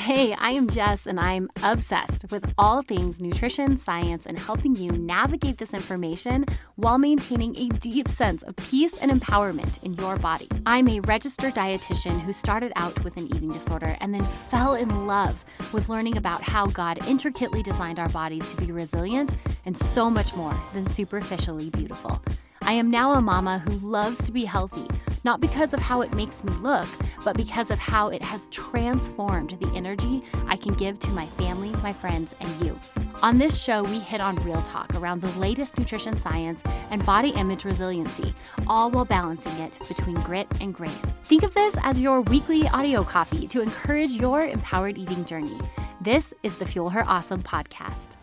Hey, I am Jess, and I'm obsessed with all things nutrition, science, and helping you navigate this information while maintaining a deep sense of peace and empowerment in your body. I'm a registered dietitian who started out with an eating disorder and then fell in love with learning about how God intricately designed our bodies to be resilient and so much more than superficially beautiful. I am now a mama who loves to be healthy, not because of how it makes me look, but because of how it has transformed the energy I can give to my family, my friends, and you. On this show, we hit on real talk around the latest nutrition science and body image resiliency, all while balancing it between grit and grace. Think of this as your weekly audio coffee to encourage your empowered eating journey. This is the Fuel Her Awesome podcast.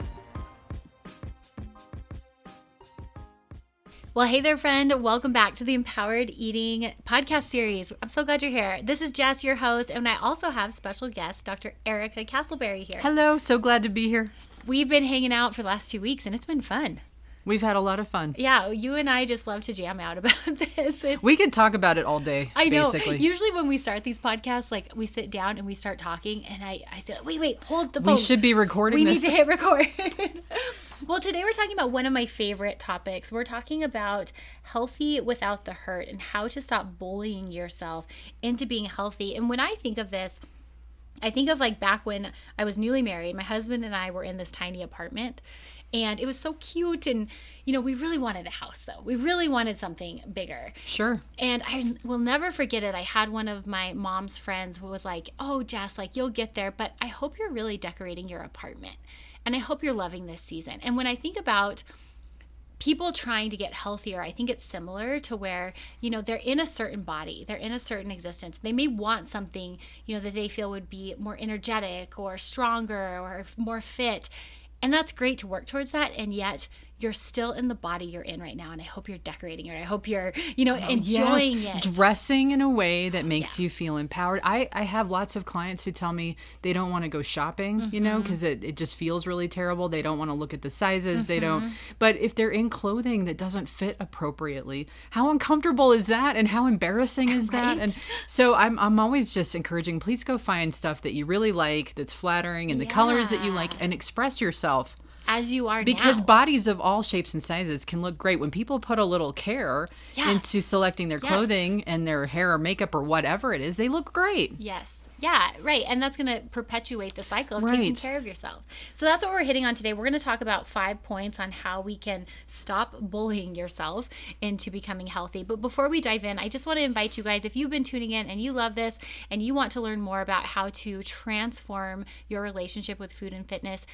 Well, hey there, friend. Welcome back to the Empowered Eating podcast series. I'm so glad you're here. This is Jess, your host, and I also have special guest, Dr. Erica Castleberry here. Hello. So glad to be here. We've been hanging out for the last 2 weeks, and it's been fun. We've had a lot of fun. Yeah, you and I just love to jam out about this. We could talk about it all day, I know. Basically. Usually when we start these podcasts, like we sit down and we start talking, and I say, wait, hold the phone. We should be recording this. We need to hit record. Well, today we're talking about one of my favorite topics. We're talking about healthy without the hurt and how to stop bullying yourself into being healthy. And when I think of this, I think of like back when I was newly married, my husband and I were in this tiny apartment. And it was so cute. And, you know, we really wanted a house, though. We really wanted something bigger. Sure. And I will never forget it. I had one of my mom's friends who was like, oh, Jess, like, you'll get there. But I hope you're really decorating your apartment. And I hope you're loving this season. And when I think about people trying to get healthier, I think it's similar to where, you know, they're in a certain body, they're in a certain existence. They may want something, you know, that they feel would be more energetic or stronger or more fit. And that's great to work towards that. And yet you're still in the body you're in right now. And I hope you're decorating it. I hope you're, you know, enjoying it. Dressing in a way that makes you feel empowered. I have lots of clients who tell me they don't want to go shopping, you know, because it just feels really terrible. They don't want to look at the sizes. They don't. But if they're in clothing that doesn't fit appropriately, how uncomfortable is that? And how embarrassing is that? And so I'm always just encouraging, please go find stuff that you really like, that's flattering, and the colors that you like, and express yourself. As you are because now. Bodies of all shapes and sizes can look great when people put a little care into selecting their clothing and their hair or makeup or whatever it is. They look great. Yes. Yeah, right. And that's going to perpetuate the cycle of taking care of yourself. So that's what we're hitting on today. We're going to talk about 5 points on how we can stop bullying yourself into becoming healthy. But before we dive in, I just want to invite you guys, if you've been tuning in and you love this and you want to learn more about how to transform your relationship with food and fitness,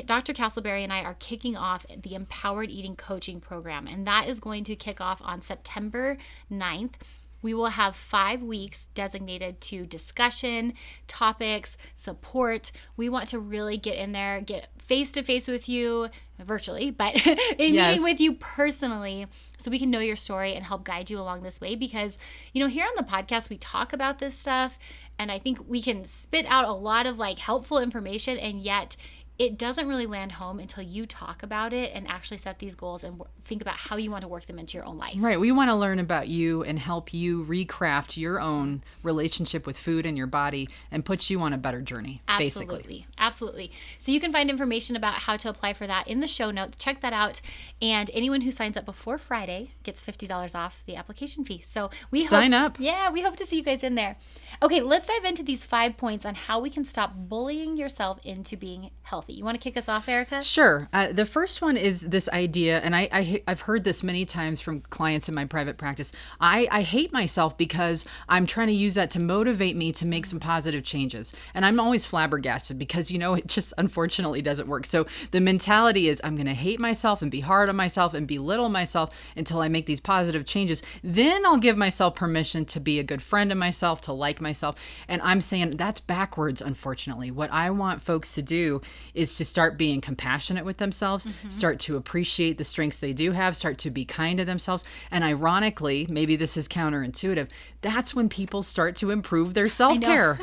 Dr. Castleberry and I are kicking off the Empowered Eating Coaching Program. And that is going to kick off on September 9th. We will have 5 weeks designated to discussion, topics, support. We want to really get in there, get face-to-face with you, virtually, but meeting with you personally so we can know your story and help guide you along this way. Because, you know, here on the podcast, we talk about this stuff, and I think we can spit out a lot of like helpful information, and yet it doesn't really land home until you talk about it and actually set these goals and think about how you want to work them into your own life. Right. We want to learn about you and help you recraft your own relationship with food and your body and put you on a better journey, basically. Absolutely. So you can find information about how to apply for that in the show notes. Check that out. And anyone who signs up before Friday gets $50 off the application fee. So we sign up. Yeah, we hope to see you guys in there. Okay, let's dive into these 5 points on how we can stop bullying yourself into being healthy. You want to kick us off, Erica? Sure. The first one is this idea, and I've heard this many times from clients in my private practice. I hate myself because I'm trying to use that to motivate me to make some positive changes. And I'm always flabbergasted because, you know, it just unfortunately doesn't work. So the mentality is I'm going to hate myself and be hard on myself and belittle myself until I make these positive changes. Then I'll give myself permission to be a good friend of myself, to like myself. And I'm saying that's backwards, unfortunately. What I want folks to do is to start being compassionate with themselves, start to appreciate the strengths they do have, start to be kind to themselves. And ironically, maybe this is counterintuitive, that's when people start to improve their self-care.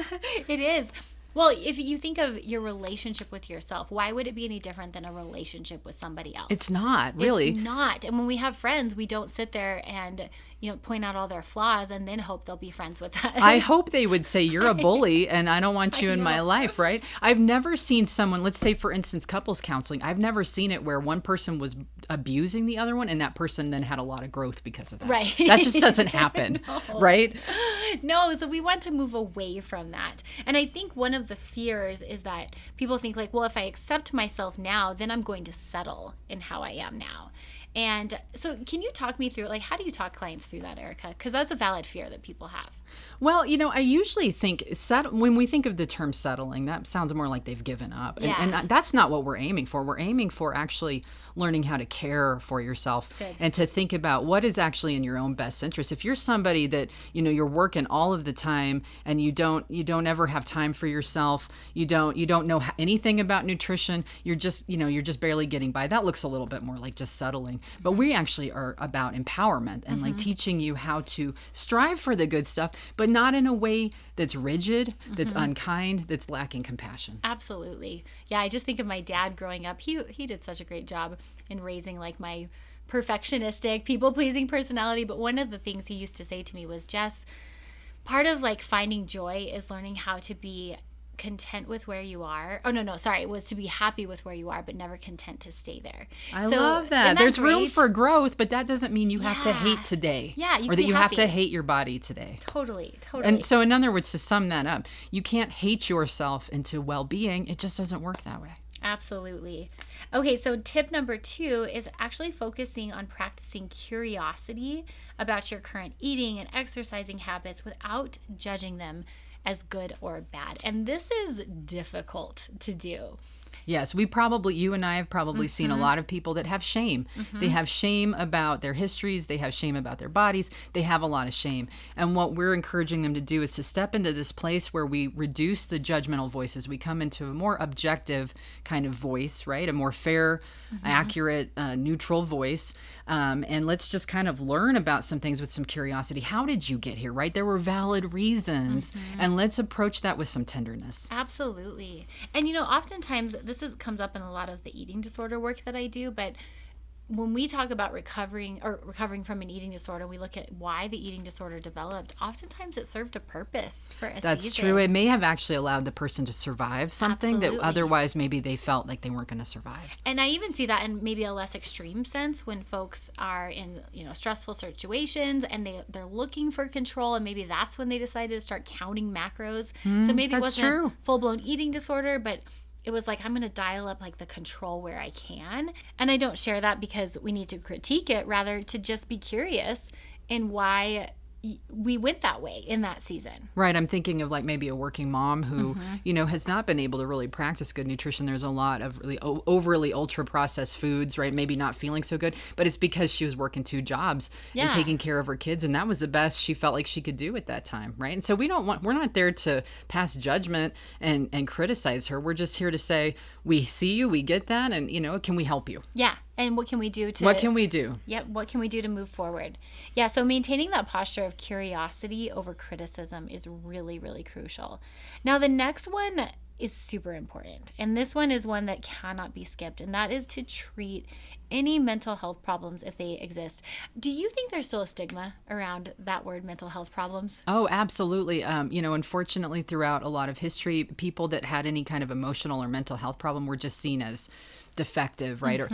It is. Well, if you think of your relationship with yourself, why would it be any different than a relationship with somebody else? It's not, really. It's not. And when we have friends, we don't sit there and, point out all their flaws and then hope they'll be friends with us. I hope they would say, you're a bully and I don't want you in my life, right? I've never seen someone, let's say, for instance, couples counseling. I've never seen it where one person was abusing the other one and that person then had a lot of growth because of that. Right. That just doesn't happen, right? No, so we want to move away from that. And I think one of the fears is that people think like, well, if I accept myself now, then I'm going to settle in how I am now. And so can you talk me through, like, how do you talk clients through that, Erica? Because that's a valid fear that people have. Well, I usually think when we think of the term settling, that sounds more like they've given up. And that's not what we're aiming for. We're aiming for actually learning how to care for yourself. Good. And to think about what is actually in your own best interest. If you're somebody that, you're working all of the time and you don't ever have time for yourself, you don't know anything about nutrition, you're just barely getting by. That looks a little bit more like just settling. But we actually are about empowerment and like teaching you how to strive for the good stuff, but not in a way that's rigid, that's unkind, that's lacking compassion. Absolutely. Yeah, I just think of my dad growing up. He did such a great job in raising like my perfectionistic, people-pleasing personality. But one of the things he used to say to me was, Jess, part of like finding joy is learning how to be content with where you are. Oh, no, sorry. It was to be happy with where you are, but never content to stay there. I love that. There's room for growth, but that doesn't mean you have to hate today. Yeah, or that you have to hate your body today. Totally. And so in other words, to sum that up, you can't hate yourself into well-being. It just doesn't work that way. Absolutely. Okay, so tip number 2 is actually focusing on practicing curiosity about your current eating and exercising habits without judging them as good or bad. And this is difficult to do. Yes, you and I have probably seen a lot of people that have shame. They have shame about their histories. They have shame about their bodies. They have a lot of shame. And what we're encouraging them to do is to step into this place where we reduce the judgmental voices. We come into a more objective kind of voice, right? A more fair, accurate, neutral voice. And let's just kind of learn about some things with some curiosity. How did you get here, right? There were valid reasons. And let's approach that with some tenderness. Absolutely. And oftentimes this comes up in a lot of the eating disorder work that I do, but when we talk about recovering from an eating disorder, we look at why the eating disorder developed. Oftentimes it served a purpose for a season. That's true. It may have actually allowed the person to survive something Absolutely. that otherwise maybe they felt like they weren't going to survive. And I even see that in maybe a less extreme sense when folks are in stressful situations and they're looking for control, and maybe that's when they decided to start counting macros. So maybe it wasn't full-blown eating disorder, but it was like, I'm going to dial up like the control where I can. And I don't share that because we need to critique it, rather to just be curious in why we went that way in that season. Right. I'm thinking of like maybe a working mom who, has not been able to really practice good nutrition. There's a lot of really overly ultra processed foods, right? Maybe not feeling so good, but it's because she was working 2 jobs and taking care of her kids. And that was the best she felt like she could do at that time. Right. And so we're not there to pass judgment and criticize her. We're just here to say, we see you, we get that. And, can we help you? Yeah. And what can we do to... What can we do? Yep, what can we do to move forward? Yeah, so maintaining that posture of curiosity over criticism is really, really crucial. Now, the next one is super important. And this one is one that cannot be skipped. And that is to treat any mental health problems if they exist. Do you think there's still a stigma around that word, mental health problems? Oh, absolutely. Unfortunately, throughout a lot of history, people that had any kind of emotional or mental health problem were just seen as defective, right? Or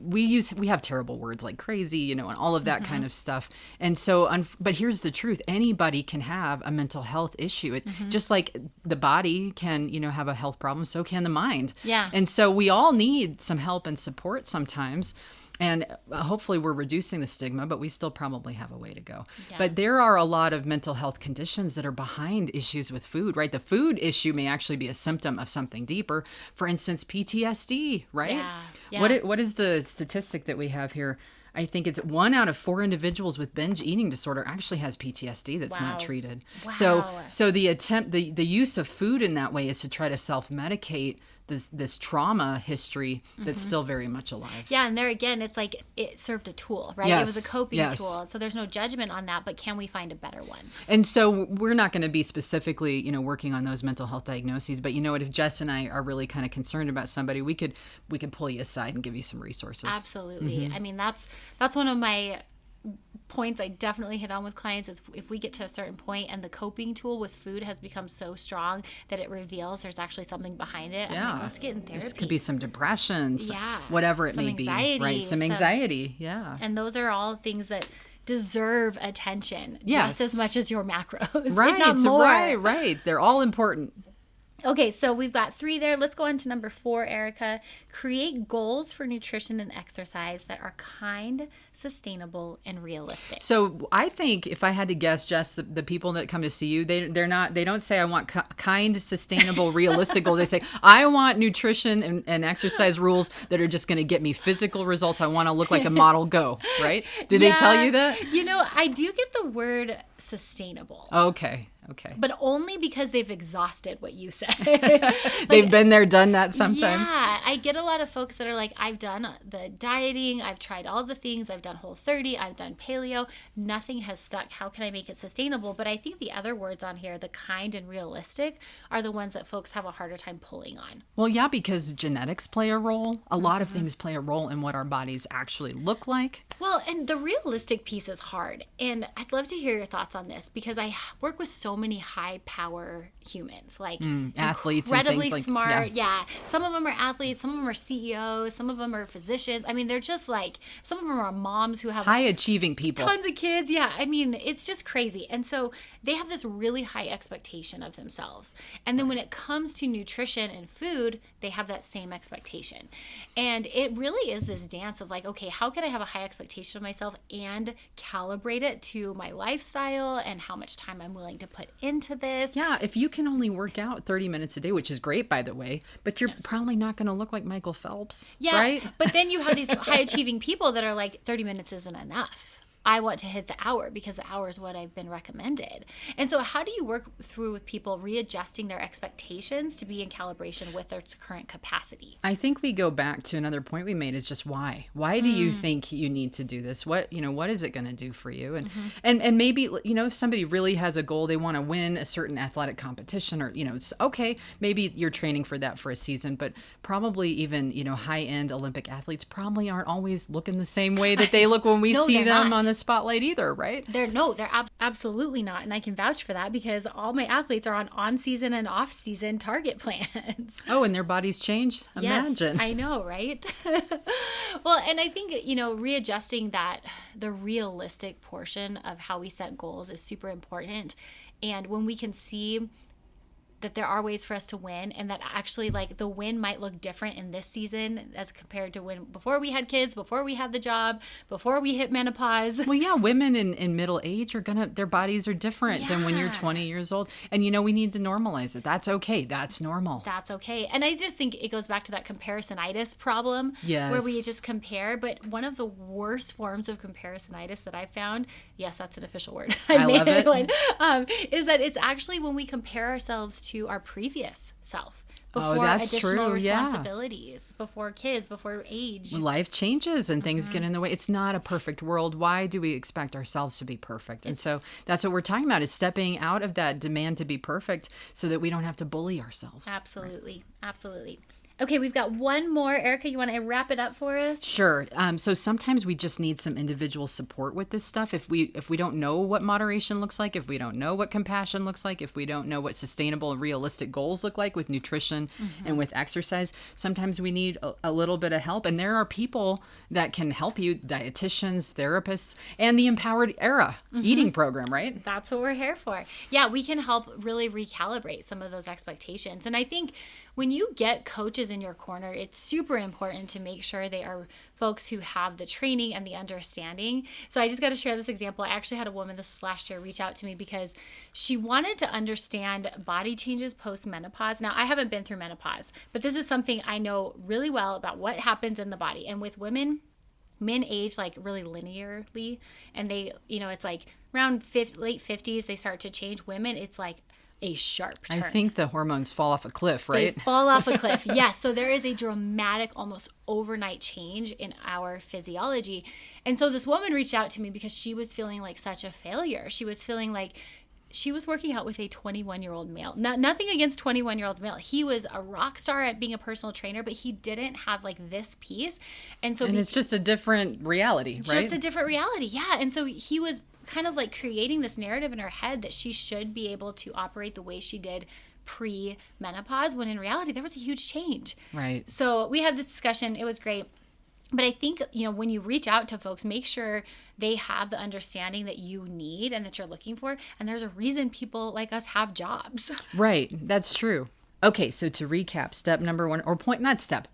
we have terrible words like crazy, and all of that kind of stuff. And so, but here's the truth: anybody can have a mental health issue. It just like the body can, have a health problem, so can the mind. Yeah. And so we all need some help and support sometimes. And hopefully we're reducing the stigma, but we still probably have a way to go. Yeah. But there are a lot of mental health conditions that are behind issues with food, right? The food issue may actually be a symptom of something deeper. For instance, PTSD, right? Yeah. Yeah. What is the statistic that we have here? I think it's 1 out of 4 individuals with binge eating disorder actually has PTSD that's not treated. Wow. So the use of food in that way is to try to self-medicate this trauma history that's still very much alive. Yeah, and there again, it's like it served a tool, right? Yes, it was a coping yes. tool. So there's no judgment on that, but can we find a better one? And so we're not going to be specifically, working on those mental health diagnoses, but you know what, if Jess and I are really kind of concerned about somebody, we could pull you aside and give you some resources. Absolutely. I mean, that's one of my points I definitely hit on with clients is if we get to a certain point and the coping tool with food has become so strong that it reveals there's actually something behind it. Yeah. I'm like, let's get in therapy. This could be some depression, yeah. whatever it some may anxiety, be. Right. Some anxiety. Yeah. And those are all things that deserve attention Yes. just as much as your macros. Right. If not more. Right. They're all important. Okay, so we've got 3 there. Let's go on to number 4, Erica. Create goals for nutrition and exercise that are kind, sustainable, and realistic. So I think if I had to guess, Jess, the people that come to see you, they don't say I want kind, sustainable, realistic goals. They say I want nutrition and exercise rules that are just going to get me physical results. I want to look like a model. Go, right? Did they tell you that? I do get the word sustainable. Okay. But only because they've exhausted what you said. They've been there, done that sometimes. Yeah, I get a lot of folks that are like, I've done the dieting, I've tried all the things, I've done Whole30, I've done paleo, nothing has stuck. How can I make it sustainable? But I think the other words on here, the kind and realistic, are the ones that folks have a harder time pulling on. Well, yeah, because genetics play a role. A lot of things play a role in what our bodies actually look like. Well, and the realistic piece is hard. And I'd love to hear your thoughts on this because I work with so many high power humans, like athletes, incredibly and things smart. Yeah. Some of them are athletes, some of them are CEOs, some of them are physicians. I mean, they're just like, some of them are moms who have high achieving people, tons of kids. Yeah. I mean, it's just crazy. And so they have this really high expectation of themselves. And then when it comes to nutrition and food, they have that same expectation. And it really is this dance of like, okay, how can I have a high expectation of myself and calibrate it to my lifestyle and how much time I'm willing to put into this? Yeah, if you can only work out 30 minutes a day, which is great, by the way, but you're probably not going to look like Michael Phelps, right? But then you have these high achieving people that are like, 30 minutes isn't enough. I want to hit the hour because the hour is what I've been recommended. And so how do you work through with people readjusting their expectations to be in calibration with their current capacity? I think we go back to another point we made is just why. Why do you think you need to do this? What is it going to do for you? And maybe, if somebody really has a goal, they want to win a certain athletic competition or, it's okay, maybe you're training for that for a season, but probably even, high-end Olympic athletes probably aren't always looking the same way that they look when we see them on the spotlight either, right? They're absolutely not. And I can vouch for that because all my athletes are on season and off season target plans. Oh, and their bodies change. Imagine. Yes, I know, right? Well, and I think, readjusting the realistic portion of how we set goals is super important. And when we can see that there are ways for us to win and that actually like the win might look different in this season as compared to when before we had kids, before we had the job, before we hit menopause. Well, yeah, women in middle age their bodies are different than when you're 20 years old. And we need to normalize it. That's okay. That's normal. That's okay. And I just think it goes back to that comparisonitis problem where we just compare. But one of the worst forms of comparisonitis that I found, yes, that's an official word. I love it. Is that it's actually when we compare ourselves to our previous self before that's additional true. responsibilities, before kids, before age. Life changes and things get in the way. It's not a perfect world. Why do we expect ourselves to be perfect? And so that's what we're talking about, is stepping out of that demand to be perfect so that we don't have to bully ourselves. Absolutely. Right? Absolutely. Okay, we've got one more. Erica, you want to wrap it up for us? Sure. So sometimes we just need some individual support with this stuff. If we don't know what moderation looks like, if we don't know what compassion looks like, if we don't know what sustainable and realistic goals look like with nutrition and with exercise, sometimes we need a little bit of help. And there are people that can help you, dietitians, therapists, and the Empowered Era eating program, right? That's what we're here for. Yeah, we can help really recalibrate some of those expectations. And I think when you get coaches in your corner, it's super important to make sure they are folks who have the training and the understanding. So I just got to share this example. I actually had a woman, this was last year, reach out to me because she wanted to understand body changes post-menopause. Now, I haven't been through menopause, but this is something I know really well about what happens in the body. And with women, men age like really linearly, and they, it's like around late 50s, they start to change. Women, it's like a sharp turn. I think the hormones fall off a cliff, right? They fall off a cliff. Yes. So there is a dramatic, almost overnight change in our physiology. And so this woman reached out to me because she was feeling like such a failure. She was feeling like she was working out with a 21-year-old male. Nothing against 21-year-old male. He was a rock star at being a personal trainer, but he didn't have like this piece. And it's just a different reality, right? Just a different reality. Yeah. And so he was kind of like creating this narrative in her head that she should be able to operate the way she did pre-menopause, when in reality there was a huge change. Right. So we had this discussion. It was great. But I think, when you reach out to folks, make sure they have the understanding that you need and that you're looking for. And there's a reason people like us have jobs. Right. That's true. Okay, so to recap,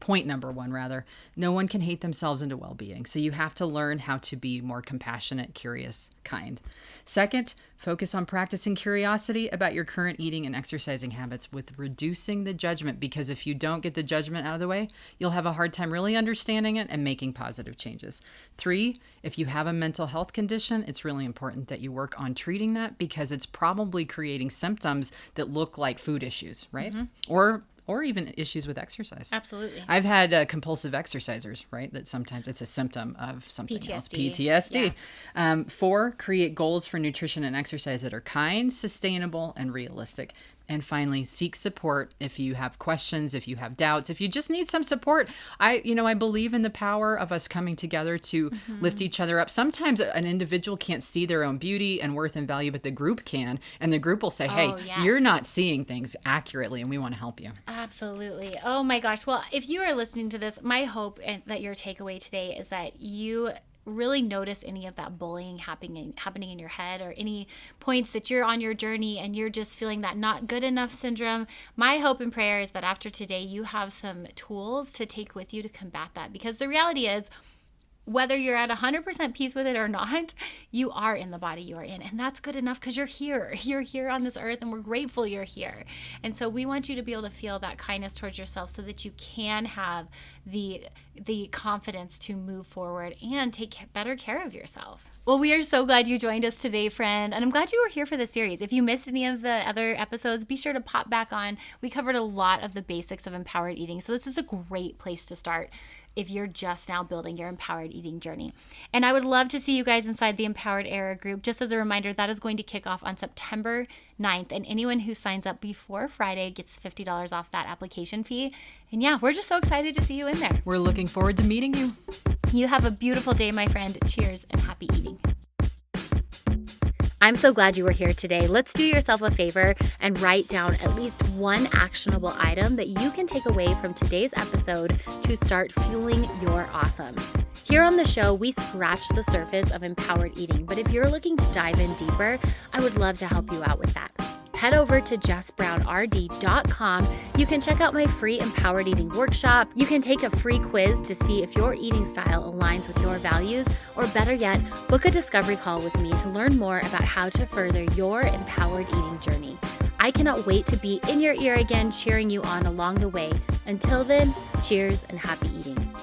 point number one, rather, no one can hate themselves into well-being. So you have to learn how to be more compassionate, curious, kind. Second, focus on practicing curiosity about your current eating and exercising habits with reducing the judgment, because if you don't get the judgment out of the way, you'll have a hard time really understanding it and making positive changes. 3, if you have a mental health condition, it's really important that you work on treating that, because it's probably creating symptoms that look like food issues, right? Mm-hmm. Or even issues with exercise. Absolutely. I've had compulsive exercisers, right? That sometimes it's a symptom of something else. PTSD. Yeah. 4, create goals for nutrition and exercise that are kind, sustainable, and realistic. And finally, seek support if you have questions, if you have doubts, if you just need some support. I believe in the power of us coming together to lift each other up. Sometimes an individual can't see their own beauty and worth and value, but the group can. And the group will say, hey, you're not seeing things accurately, and we want to help you. Absolutely. Oh my gosh. Well, if you are listening to this, my hope and that your takeaway today is that you really notice any of that bullying happening in your head, or any points that you're on your journey and you're just feeling that not good enough syndrome. My hope and prayer is that after today, you have some tools to take with you to combat that, because the reality is, whether you're at 100% peace with it or not, you are in the body you are in. And that's good enough, because you're here. You're here on this earth, and we're grateful you're here. And so we want you to be able to feel that kindness towards yourself, so that you can have the confidence to move forward and take better care of yourself. Well, we are so glad you joined us today, friend. And I'm glad you were here for the series. If you missed any of the other episodes, be sure to pop back on. We covered a lot of the basics of empowered eating. So this is a great place to start if you're just now building your empowered eating journey. And I would love to see you guys inside the Empowered Era group. Just as a reminder, that is going to kick off on September 9th. And anyone who signs up before Friday gets $50 off that application fee. And yeah, we're just so excited to see you in there. We're looking forward to meeting you. You have a beautiful day, my friend. Cheers and happy eating. I'm so glad you were here today. Let's do yourself a favor and write down at least one actionable item that you can take away from today's episode to start fueling your awesome. Here on the show, we scratch the surface of empowered eating, but if you're looking to dive in deeper, I would love to help you out with that. Head over to jessbrownrd.com. You can check out my free empowered eating workshop. You can take a free quiz to see if your eating style aligns with your values, or better yet, book a discovery call with me to learn more about how to further your empowered eating journey. I cannot wait to be in your ear again, cheering you on along the way. Until then, cheers and happy eating.